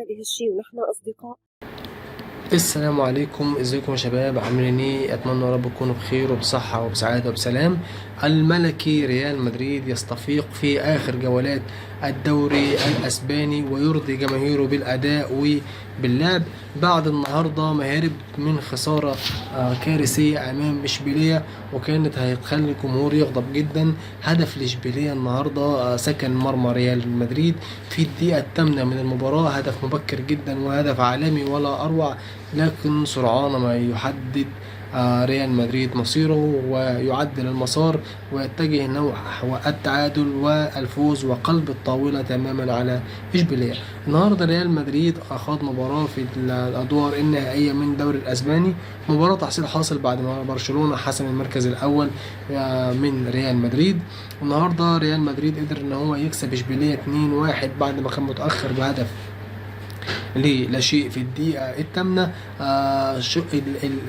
بهالشي ونحن أصدقاء. السلام عليكم، ازيكم يا شباب؟ عاملين ايه؟ اتمنى يا رب تكونوا بخير وبصحة وبسعادة وبسلام. الملكي ريال مدريد يستفيق في اخر جولات الدوري الاسباني ويرضي جماهيره بالاداء وباللعب بعد النهارده ما هرب من خسارة كارثية امام اشبيلية، وكانت هتخلي الجمهور يغضب جدا. هدف لاشبيلية النهارده سكن مرمى ريال مدريد في الدقيقة الثامنة من المباراة، هدف مبكر جدا وهدف عالمي ولا اروع. لكن سرعان ما يحدد ريال مدريد مصيره ويعدل المسار ويتجه نحو التعادل والفوز وقلب الطاولة تماما على إشبيلية. النهارده ريال مدريد أخاض مباراة في الأدوار النهائية من الدوري الأسباني، مباراة تحصيل حاصل بعد ما برشلونة حسم المركز الأول من ريال مدريد. النهارده ريال مدريد قدر إن هو يكسب إشبيلية 2-1 بعد ما كان متأخر بهدف ليه لا شيء في الدقيقة الثامنة.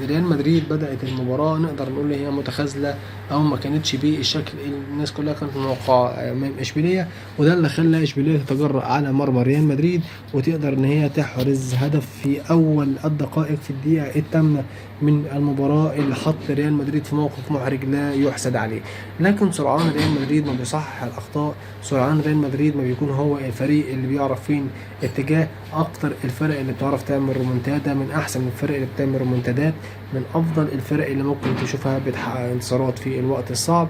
ريال مدريد بدأت المباراة نقدر نقول هي متخاذلة أو ما كانتش بالشكل الناس كلها كانت متوقعة من إشبيلية، وده اللي خلى إشبيلية تتجرأ على مرمى ريال مدريد وتقدر إن هي تحرز هدف في أول الدقائق في الدقيقة الثامنة من المباراة اللي حط ريال مدريد في موقف محرج لا يحسد عليه. لكن سرعان ريال مدريد ما بيصحح الأخطاء، سرعان ريال مدريد ما بيكون هو الفريق اللي بيعرف فين اتجاه. اكتر الفرق اللي بتعرف تعمل رومنتادا، من احسن الفرق اللي بتعمل رومنتادات، من افضل الفرق اللي ممكن تشوفها بتحقق انتصارات في الوقت الصعب.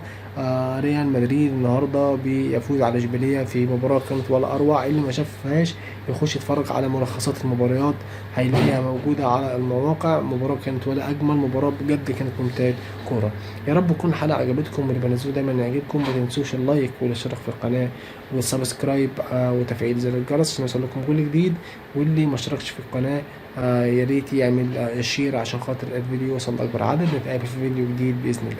ريال مدريد النهارده بيفوز على اشبيليه في مباراه كانت ولا اروع. اللي ما شافهاش يخش يتفرج على ملخصات المباريات هيلاقيها موجوده على المواقع. مباراه كانت ولا اجمل، مباراه بجد كانت ممتاز كوره. يا رب تكون الحلقه عجبتكم واللي بنزله دايما يعجبكم. ما تنسوش اللايك والاشتراك في القناه والسبسكرايب وتفعيل زر الجرس عشان يوصلكم كل جديد. واللي ما اشتركش في القناه يا ريت يعمل شير عشان خاطر الفيديو يوصل لاكبر عدد. نتقابل في فيديو جديد باذن الله.